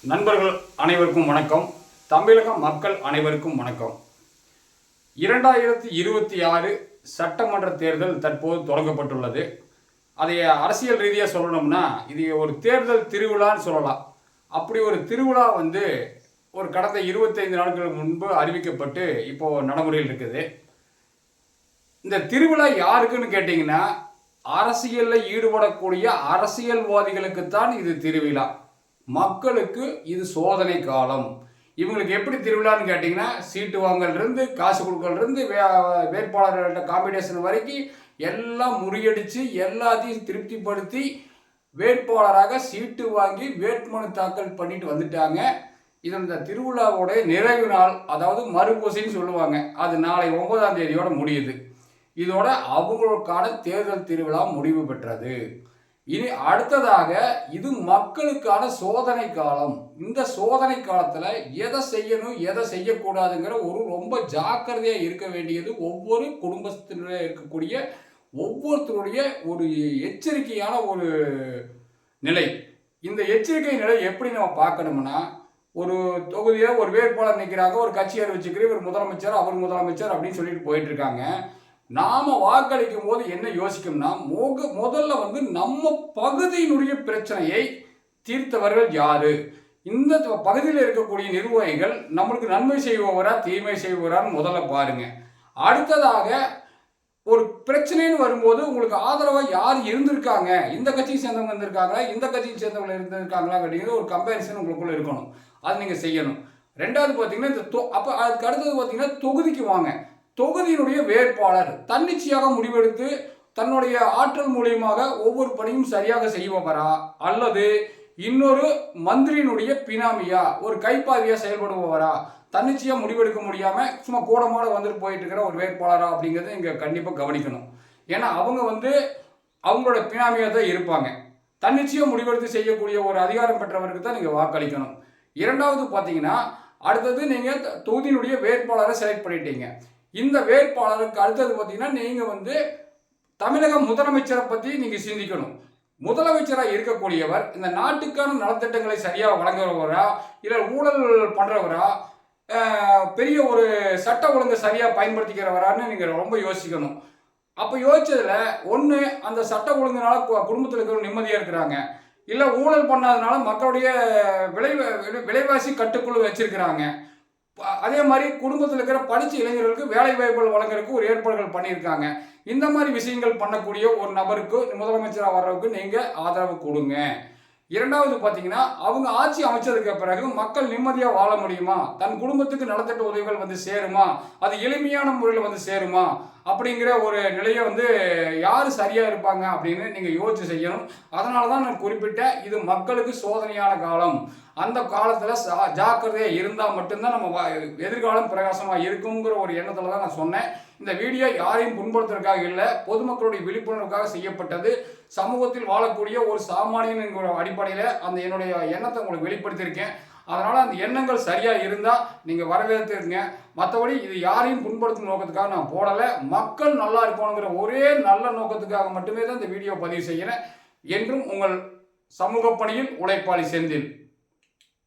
நண்பர்கள் அனைவருக்கும் வணக்கம். தமிழக மக்கள் அனைவருக்கும் வணக்கம். 2026 சட்டமன்ற தேர்தல் தற்போது தொடங்கப்பட்டுள்ளது. அதை அரசியல் ரீதியாக சொல்லணும்னா இது ஒரு தேர்தல் திருவிழான்னு சொல்லலாம். அப்படி ஒரு திருவிழா ஒரு கடந்த 25 நாட்களுக்கு முன்பு அறிவிக்கப்பட்டு இப்போது நடைமுறையில் இருக்குது. இந்த திருவிழா யாருக்குன்னு கேட்டிங்கன்னா, அரசியலில் ஈடுபடக்கூடிய அரசியல்வாதிகளுக்குத்தான் இது திருவிழா. மக்களுக்கு இது சோதனை காலம். இவங்களுக்கு எப்படி திருவிழான்னு கேட்டிங்கன்னா, சீட்டு வாங்கலிருந்து காசு கொடுக்கலிருந்து வேட்பாளர்கள்ட்ட காம்படிஷன் வரைக்கும் எல்லாம் முறியடித்து எல்லாத்தையும் திருப்திப்படுத்தி வேட்பாளராக சீட்டு வாங்கி வேட்புமனு தாக்கல் பண்ணிட்டு வந்துட்டாங்க. இது இந்த திருவிழாவோட நிறைவு நாள், அதாவது மறுபூசைன்னு சொல்லுவாங்க. அது நாளை 9ஆம் தேதியோட முடியுது. இதோட அவங்களுக்கான தேர்தல் திருவிழா முடிவு பெற்றது. இனி அடுத்ததாக இது மக்களுக்கான சோதனை காலம். இந்த சோதனை காலத்தில் எதை செய்யணும் எதை செய்யக்கூடாதுங்கிற ரொம்ப ஜாக்கிரதையாக இருக்க வேண்டியது ஒவ்வொரு குடும்பத்தினுடைய இருக்கக்கூடிய ஒவ்வொருத்தருடைய ஒரு எச்சரிக்கையான ஒரு நிலை. இந்த எச்சரிக்கை நிலை எப்படி நம்ம பார்க்கணும்னா, ஒரு தொகுதியில் ஒரு வேட்பாளர் நிற்கிறாங்க, ஒரு கட்சி அறிவிச்சுக்கிற இவர் முதலமைச்சர் அவர் முதலமைச்சர் அப்படின்னு சொல்லிட்டு போயிட்டு இருக்காங்க. நாம வாக்களிக்கும் போது என்ன யோசிக்கும்னா, முதல்ல நம்ம பகுதியினுடைய பிரச்சனையை தீர்த்தவர்கள் யாரு, இந்த பகுதியில் இருக்கக்கூடிய நிர்வாகிகள் நம்மளுக்கு நன்மை செய்பவரா தீமை செய்பவரான்னு முதல்ல பாருங்க. அடுத்ததாக ஒரு பிரச்சனைன்னு வரும்போது உங்களுக்கு ஆதரவாக யார் இருந்திருக்காங்க, இந்த கட்சியை சேர்ந்தவங்க இருந்திருக்காங்களா இந்த கட்சியை சேர்ந்தவங்க இருந்திருக்காங்களா அப்படிங்கிற ஒரு கம்பேரிசன் உங்களுக்குள்ள இருக்கணும். அது நீங்கள் செய்யணும். ரெண்டாவது பார்த்தீங்கன்னா அப்போ அதுக்கு அடுத்தது பார்த்தீங்கன்னா தொகுதிக்கு வாங்க. தொகுதியினுடைய வேட்பாளர் தன்னிச்சையாக முடிவெடுத்து தன்னுடைய ஆற்றல் மூலியமாக ஒவ்வொரு பணியும் சரியாக செய்பவரா, அல்லது இன்னொரு மந்திரியினுடைய பினாமியா ஒரு கைப்பாவியா செயல்படுபவரா, தன்னிச்சையா முடிவெடுக்க முடியாம சும்மா கூடமாட வந்துட்டு போயிட்டு இருக்கிற ஒரு வேட்பாளரா அப்படிங்கிறத இங்க கண்டிப்பா கவனிக்கணும். ஏன்னா அவங்க அவங்களோட பினாமியா தான் இருப்பாங்க. தன்னிச்சையா முடிவெடுத்து செய்யக்கூடிய ஒரு அதிகாரம் பெற்றவருக்கு தான் நீங்க வாக்களிக்கணும். இரண்டாவது பார்த்தீங்கன்னா, அடுத்தது நீங்க தொகுதியினுடைய வேட்பாளரை செலக்ட் பண்ணிட்டீங்க. இந்த வேட்பாளருக்கு அடுத்தது பார்த்தீங்கன்னா, நீங்கள் தமிழக முதலமைச்சரை பற்றி நீங்கள் சிந்திக்கணும். முதலமைச்சராக இருக்கக்கூடியவர் இந்த நாட்டுக்கான நலத்திட்டங்களை சரியாக வழங்குறவரா, இல்லை ஊழல் பண்ணுறவரா, பெரிய ஒரு சட்ட ஒழுங்கை சரியாக பயன்படுத்திக்கிறவரான்னு நீங்கள் ரொம்ப யோசிக்கணும். அப்போ யோசிச்சதில் ஒன்று, அந்த சட்ட ஒழுங்குனால குடும்பத்தில் இருக்கிறவங்க நிம்மதியாக இருக்கிறாங்க, இல்லை ஊழல் பண்ணாதனால மக்களுடைய விலைவாசி கட்டுக்குள் வச்சிருக்கிறாங்க. அதே மாதிரி குடும்பத்தில் இருக்கிற படித்த இளைஞர்களுக்கு வேலை வாய்ப்புகள் வழங்குறதுக்கு ஒரு ஏற்பாடுகள் பண்ணியிருக்காங்க. இந்த மாதிரி விஷயங்கள் பண்ணக்கூடிய ஒரு நபருக்கு முதலமைச்சராக வர்றதுக்கு நீங்கள் ஆதரவு கொடுங்க. இரண்டாவது பார்த்தீங்கன்னா, அவங்க ஆட்சி அமைச்சதுக்கு பிறகு மக்கள் நிம்மதியாக வாழ முடியுமா, தன் குடும்பத்துக்கு நலத்திட்ட உதவிகள் சேருமா, அது எளிமையான முறையில் சேருமா அப்படிங்கிற ஒரு நிலையை யார் சரியாக இருப்பாங்க அப்படின்னு நீங்கள் யோசிச்சு செய்யணும். அதனால தான் நான் குறிப்பிட்ட இது மக்களுக்கு சோதனையான காலம். அந்த காலத்தில் ஜாக்கிரதையாக இருந்தால் மட்டும்தான் நம்ம எதிர்காலம் பிரகாசமாக இருக்குங்கிற ஒரு எண்ணத்தில் தான் நான் சொன்னேன். இந்த வீடியோ யாரையும் புண்படுத்துறதுக்காக இல்லை, பொதுமக்களுடைய விழிப்புணர்வுக்காக செய்யப்பட்டது. சமூகத்தில் வாழக்கூடிய ஒரு சாமானியன் அடிப்படையில் அந்த என்னுடைய எண்ணத்தை உங்களுக்கு வெளிப்படுத்தியிருக்கேன். அதனால் அந்த எண்ணங்கள் சரியாக இருந்தால் நீங்கள் வரவேற்றுருங்க. மற்றபடி இது யாரையும் புண்படுத்தும் நோக்கத்துக்காக நான் போடலை. மக்கள் நல்லா இருக்கணுங்கிற ஒரே நல்ல நோக்கத்துக்காக மட்டுமே தான் இந்த வீடியோ பதிவு செய்கிறேன். என்றும் உங்கள் சமூக பணியில் உழைப்பாளி செந்தில்.